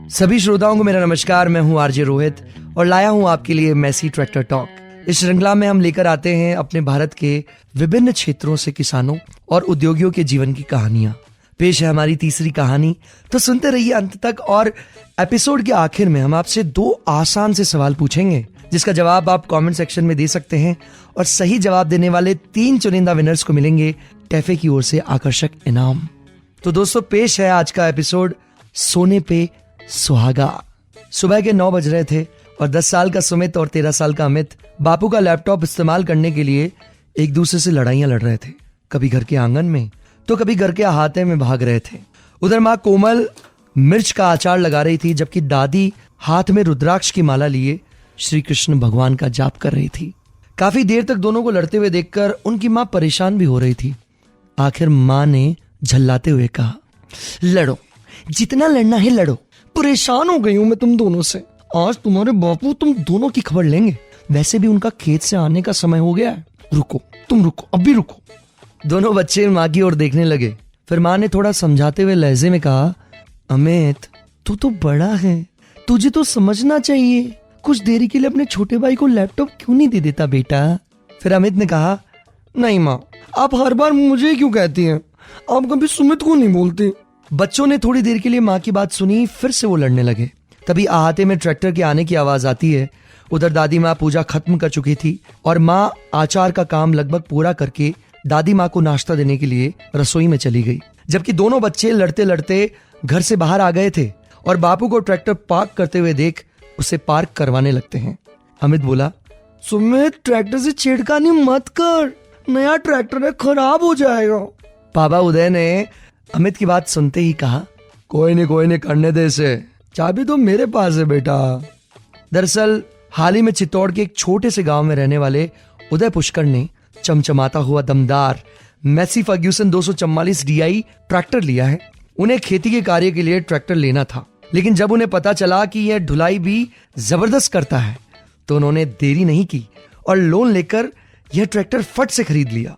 सभी श्रोताओं को मेरा नमस्कार। मैं हूं आरजे रोहित और लाया हूं आपके लिए मैसी ट्रैक्टर टॉक। इस श्रृंखला में हम लेकर आते हैं अपने भारत के विभिन्न क्षेत्रों से किसानों और उद्योगियों के जीवन की कहानियां। पेश है हमारी तीसरी कहानी, तो सुनते रहिए अंत तक। और एपिसोड के आखिर में हम आपसे 2 आसान से सवाल पूछेंगे जिसका जवाब आप कमेंट सेक्शन में दे सकते हैं और सही जवाब देने वाले 3 चुनिंदा विनर्स को मिलेंगे टैफे की ओर से आकर्षक इनाम। तो दोस्तों, पेश है आज का एपिसोड सोने पे सुहागा। सुबह के 9 बज रहे थे और 10 साल का सुमित और 13 साल का अमित बापू का लैपटॉप इस्तेमाल करने के लिए एक दूसरे से लड़ाइयां लड़ रहे थे। कभी घर के आंगन में तो कभी घर के अहाते में भाग रहे थे। उधर माँ कोमल मिर्च का अचार लगा रही थी, जबकि दादी हाथ में रुद्राक्ष की माला लिए श्री कृष्ण भगवान का जाप कर रही थी। काफी देर तक दोनों को लड़ते हुए देखकर उनकी माँ परेशान भी हो रही थी। आखिर माँ ने झल्लाते हुए कहा, लड़ो, जितना लड़ना है लड़ो। परेशान हो गई हूं मैं तुम दोनों से। आज तुम्हारे बापू तुम दोनों की खबर लेंगे। वैसे भी उनका खेत से आने का समय हो गया है। रुको, तुम रुको, अभी रुको। दोनों बच्चे माँ की ओर देखने लगे। फिर माँ ने थोड़ा समझाते हुए लहजे में कहा, अमित तू तो बड़ा है, तुझे तो समझना चाहिए। कुछ देरी के लिए अपने छोटे भाई को लैपटॉप क्यों नहीं दे देता बेटा। फिर अमित ने कहा, नहीं माँ, आप हर बार मुझे क्यों कहती हैं? आप कभी सुमित को नहीं बोलती। बच्चों ने थोड़ी देर के लिए माँ की बात सुनी, फिर से वो लड़ने लगे। तभी अहाते में ट्रैक्टर के आने की आवाज आती है। उधर दादी माँ पूजा खत्म कर चुकी थी और माँ आचार का काम लगभग पूरा करके दादी माँ को नाश्ता देने के लिए रसोई में चली गई। जबकि दोनों बच्चे लड़ते लड़ते घर से बाहर आ गए थे और बापू को ट्रैक्टर पार्क करते हुए देख उसे पार्क करवाने लगते हैं। अमित बोला, सुमित ट्रैक्टर से छेड़खानी मत कर, नया ट्रैक्टर है, खराब हो जाएगा। पापा उदय ने अमित की बात सुनते ही कहा, कोई नहीं करने दे इसे, चाबी तो मेरे पास है बेटा। दरअसल हाल ही में चित्तौड़ के एक छोटे से गांव में रहने वाले उदय पुष्कर ने चमचमाता हुआ दमदार मैसी फर्ग्यूसन 244 DI ट्रैक्टर लिया है। उन्हें खेती के कार्य के लिए ट्रैक्टर लेना था, लेकिन जब उन्हें पता चला कि यह ढुलाई भी जबरदस्त करता है तो उन्होंने देरी नहीं की और लोन लेकर यह ट्रैक्टर फट से खरीद लिया।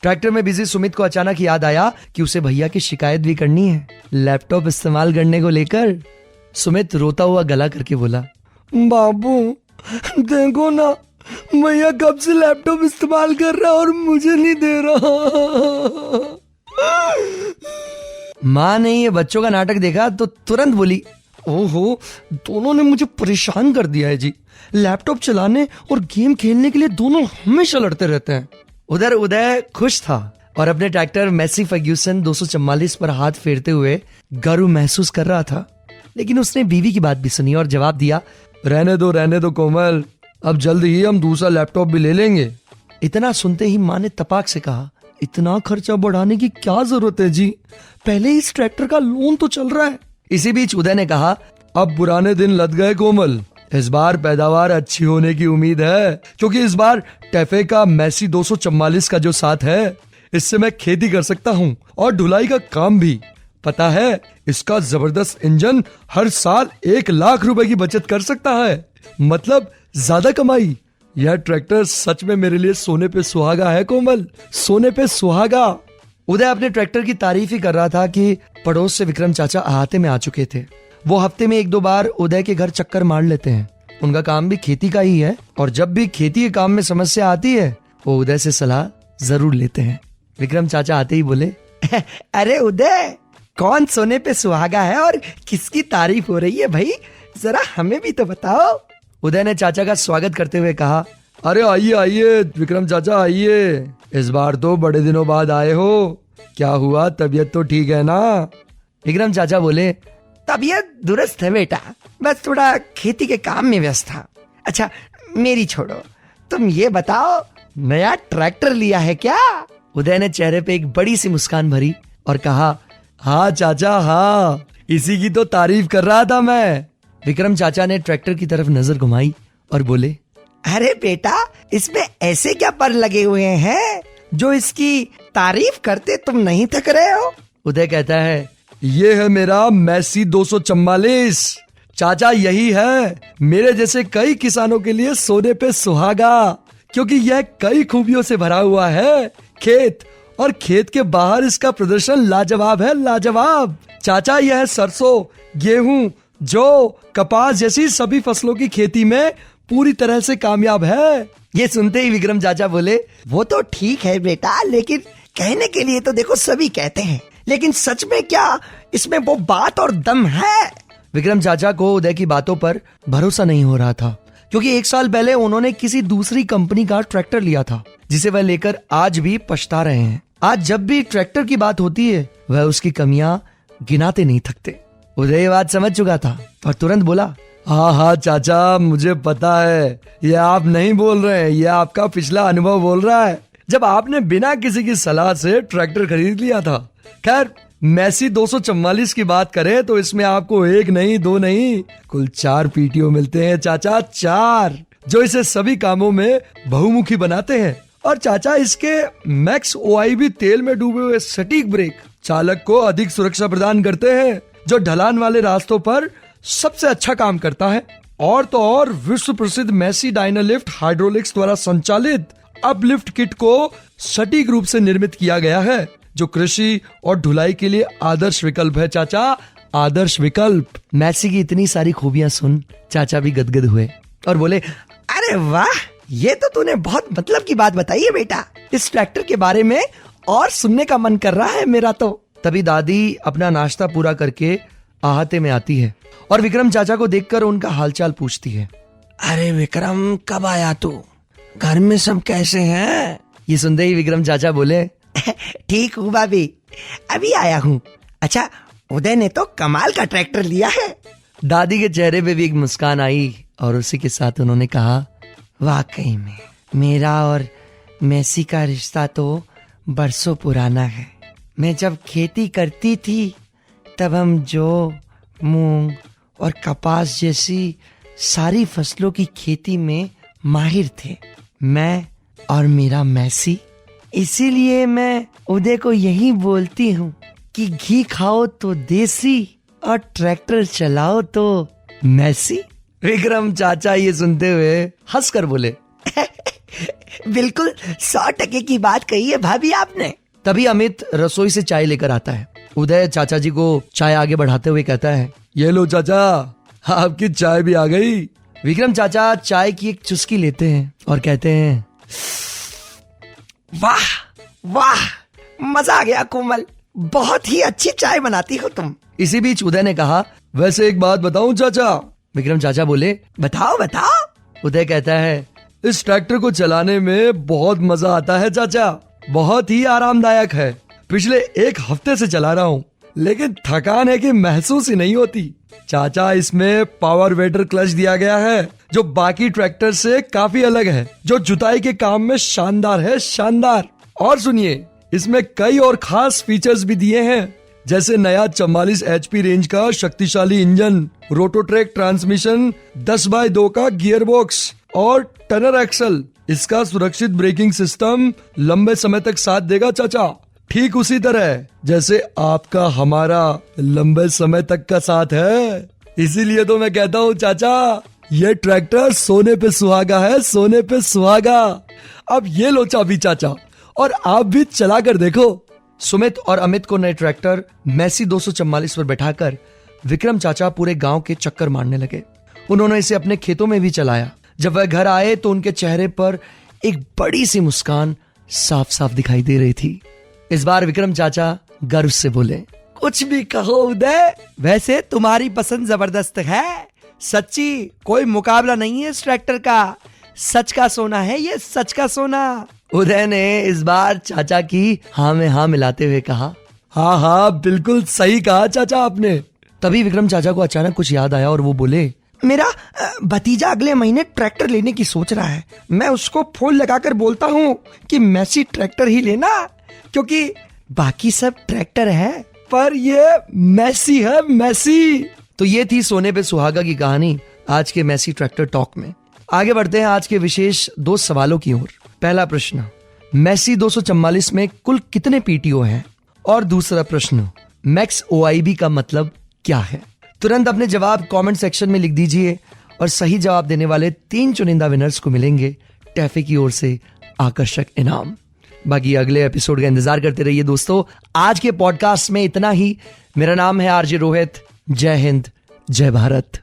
ट्रैक्टर में बिजी सुमित को अचानक याद आया कि उसे भैया की शिकायत भी करनी है लैपटॉप इस्तेमाल करने को लेकर। सुमित रोता हुआ गला करके बोला, बाबू देखो ना, भैया कब से लैपटॉप इस्तेमाल कर रहा और मुझे नहीं दे रहा। माँ ने ये बच्चों का नाटक देखा तो तुरंत बोली, ओहो, दोनों ने मुझे परेशान कर दिया है जी। लैपटॉप चलाने और गेम खेलने के लिए दोनों हमेशा लड़ते रहते हैं। उधर उदय खुश था और अपने ट्रैक्टर मैसी फर्ग्यूसन 244 पर हाथ फेरते हुए गर्व महसूस कर रहा था। लेकिन उसने बीवी की बात भी सुनी और जवाब दिया, रहने दो कोमल, अब जल्द ही हम दूसरा लैपटॉप भी ले लेंगे। इतना सुनते ही माँ ने तपाक से कहा, इतना खर्चा बढ़ाने की क्या जरूरत है जी, पहले इस ट्रैक्टर का लोन तो चल रहा है। इसी बीच उदय ने कहा, अब पुराने दिन लद गए कोमल, इस बार पैदावार अच्छी होने की उम्मीद है, क्योंकि इस बार टैफे का मैसी 244 का जो साथ है, इससे मैं खेती कर सकता हूँ और ढुलाई का काम भी। पता है, इसका जबरदस्त इंजन हर साल 1 लाख रुपए की बचत कर सकता है, मतलब ज्यादा कमाई। यह ट्रैक्टर सच में मेरे लिए सोने पे सुहागा है कोमल, सोने पे सुहागा। उदय अपने ट्रैक्टर की तारीफ ही कर रहा था कि पड़ोस से विक्रम चाचा अहाते में आ चुके थे। वो हफ्ते में 1-2 बार उदय के घर चक्कर मार लेते हैं। उनका काम भी खेती का ही है और जब भी खेती के काम में समस्या आती है वो उदय से सलाह जरूर लेते हैं। विक्रम चाचा आते ही बोले, अरे उदय, कौन सोने पे सुहागा है और किसकी तारीफ हो रही है भाई, जरा हमें भी तो बताओ। उदय ने चाचा का स्वागत करते हुए कहा, अरे आइए विक्रम चाचा आइए, इस बार तो बड़े दिनों बाद आए हो, क्या हुआ, तबीयत तो ठीक है ना? विक्रम चाचा बोले, तबीयत दुरुस्त है बेटा, बस थोड़ा खेती के काम में व्यस्त था। अच्छा मेरी छोड़ो, तुम ये बताओ नया ट्रैक्टर लिया है क्या? उदय ने चेहरे पे एक बड़ी सी मुस्कान भरी और कहा, हाँ चाचा हाँ, इसी की तो तारीफ कर रहा था मैं। विक्रम चाचा ने ट्रैक्टर की तरफ नजर घुमाई और बोले, अरे बेटा, इसमें ऐसे क्या पर लगे हुए हैं जो इसकी तारीफ करते तुम नहीं थक रहे हो? उदय कहता है, ये है मेरा मैसी 244। चाचा यही है मेरे जैसे कई किसानों के लिए सोने पे सुहागा, क्योंकि यह कई खूबियों से भरा हुआ है खेत, और खेत के बाहर इसका प्रदर्शन लाजवाब है, लाजवाब। चाचा यह सरसों, गेहूं, जो कपास जैसी सभी फसलों की खेती में पूरी तरह से कामयाब है। ये सुनते ही विक्रम चाचा बोले, वो तो ठीक है बेटा, लेकिन कहने के लिए तो देखो सभी कहते हैं, लेकिन सच में क्या इसमें वो बात और दम है? विक्रम चाचा को उदय की बातों पर भरोसा नहीं हो रहा था, क्योंकि 1 साल पहले उन्होंने किसी दूसरी कंपनी का ट्रैक्टर लिया था, जिसे वह लेकर आज भी पछता रहे हैं। आज जब भी ट्रैक्टर की बात होती है, वह उसकी कमियां गिनाते नहीं थकते। उदय ये बात समझ चुका था और तुरंत बोला, हाँ चाचा, मुझे पता है, ये आप नहीं बोल रहे हैं, ये आपका पिछला अनुभव बोल रहा है, जब आपने बिना किसी की सलाह से ट्रैक्टर खरीद लिया था। खैर, मैसी 244 की बात करें तो इसमें आपको 1 नहीं 2 नहीं, कुल 4 पीटीओ मिलते हैं चाचा, 4, जो इसे सभी कामों में बहुमुखी बनाते हैं। और चाचा, इसके मैक्स OIB तेल में डूबे हुए सटीक ब्रेक चालक को अधिक सुरक्षा प्रदान करते हैं, जो ढलान वाले रास्तों पर सबसे अच्छा काम करता है। और तो और विश्व प्रसिद्ध मैसी डायनालिफ्ट हाइड्रोलिक्स द्वारा संचालित अपलिफ्ट किट को सटीक रूप से निर्मित किया गया है, जो कृषि और ढुलाई के लिए आदर्श विकल्प है चाचा, आदर्श विकल्प। मैसी की इतनी सारी खूबियां सुन चाचा भी गदगद हुए और बोले, अरे वाह, ये तो तूने बहुत मतलब की बात बताई है बेटा। इस ट्रैक्टर के बारे में और सुनने का मन कर रहा है मेरा तो। तभी दादी अपना नाश्ता पूरा करके आहते में आती है और विक्रम चाचा को देखकर उनका हालचाल पूछती है। अरे विक्रम, कब आया तू? घर में सब कैसे हैं? ये सुनते ही विक्रम चाचा बोले, ठीक हूँ भाभी, अभी आया हूँ। अच्छा, उदय ने तो कमाल का ट्रैक्टर लिया है। दादी के चेहरे पे भी एक मुस्कान आई और उसी के साथ उन्होंने कहा, वाकई में मेरा और मैसी का रिश्ता तो बरसों पुराना है। मैं जब खेती करती थी तब हम जौ, मूंग और कपास जैसी सारी फसलों की खेती में माहिर थे, मैं और मेरा मैसी। इसीलिए मैं उदय को यही बोलती हूँ कि घी खाओ तो देसी और ट्रैक्टर चलाओ तो मैसी। विक्रम चाचा ये सुनते हुए हंसकर बोले, बिल्कुल 100% की बात कही है भाभी आपने। तभी अमित रसोई से चाय लेकर आता है। उदय चाचा जी को चाय आगे बढ़ाते हुए कहता है, ये लो चाचा, आपकी चाय भी आ गई। विक्रम चाचा चाय की एक चुस्की लेते हैं और कहते हैं, वाह वाह, मजा आ गया कोमल, बहुत ही अच्छी चाय बनाती हो तुम। इसी बीच उदय ने कहा, वैसे एक बात बताऊं चाचा? विक्रम चाचा बोले, बताओ बताओ। उदय कहता है, इस ट्रैक्टर को चलाने में बहुत मजा आता है चाचा, बहुत ही आरामदायक है। पिछले 1 हफ्ते से चला रहा हूँ, लेकिन थकान है कि महसूस ही नहीं होती। चाचा, इसमें पावर वेटर क्लच दिया गया है, जो बाकी ट्रैक्टर से काफी अलग है, जो जुताई के काम में शानदार है, शानदार। और सुनिए, इसमें कई और खास फीचर्स भी दिए हैं, जैसे नया 44 HP रेंज का शक्तिशाली इंजन, रोटोट्रैक ट्रांसमिशन, 10x2 का गियर बॉक्स और टनर एक्सल। इसका सुरक्षित ब्रेकिंग सिस्टम लंबे समय तक साथ देगा चाचा, ठीक उसी तरह जैसे आपका हमारा लंबे समय तक का साथ है। इसीलिए तो मैं कहता हूँ चाचा, ये ट्रैक्टर सोने पे सुहागा है, सोने पे सुहागा। अब ये लो चाबी चाचा, और आप भी चला कर देखो। सुमित और अमित को नए ट्रैक्टर मैसी 244 पर बैठाकर विक्रम चाचा पूरे गांव के चक्कर मारने लगे। उन्होंने इसे अपने खेतों में भी चलाया। जब वह घर आए तो उनके चेहरे पर एक बड़ी सी मुस्कान साफ साफ दिखाई दे रही थी। इस बार विक्रम चाचा गर्व से बोले, कुछ भी कहो उदय, वैसे तुम्हारी पसंद जबरदस्त है। सच्ची कोई मुकाबला नहीं है इस ट्रैक्टर का। सच का सोना है ये, सच का सोना। उदय ने इस बार चाचा की हाँ में हाँ मिलाते हुए कहा, हाँ हाँ, बिल्कुल सही कहा चाचा आपने। तभी विक्रम चाचा को अचानक कुछ याद आया और वो बोले, मेरा भतीजा अगले महीने ट्रैक्टर लेने की सोच रहा है। मैं उसको फोन लगाकर बोलता हूँ कि मैसी ट्रैक्टर ही लेना, क्योंकि बाकी सब ट्रैक्टर है पर ये मैसी है, मैसी। तो ये थी सोने पे सुहागा की कहानी आज के मैसी ट्रैक्टर टॉक में। आगे बढ़ते हैं आज के विशेष 2 सवालों की ओर। पहला प्रश्न, मैसी 244 में कुल कितने पीटीओ हैं? और दूसरा प्रश्न, मैक्स OIB का मतलब क्या है? तुरंत अपने जवाब कमेंट सेक्शन में लिख दीजिए और सही जवाब देने वाले 3 चुनिंदा विनर्स को मिलेंगे टैफे की ओर से आकर्षक इनाम। बाकी अगले एपिसोड का इंतजार करते रहिए दोस्तों। आज के पॉडकास्ट में इतना ही। मेरा नाम है आरजे रोहित। जय हिंद, जय भारत।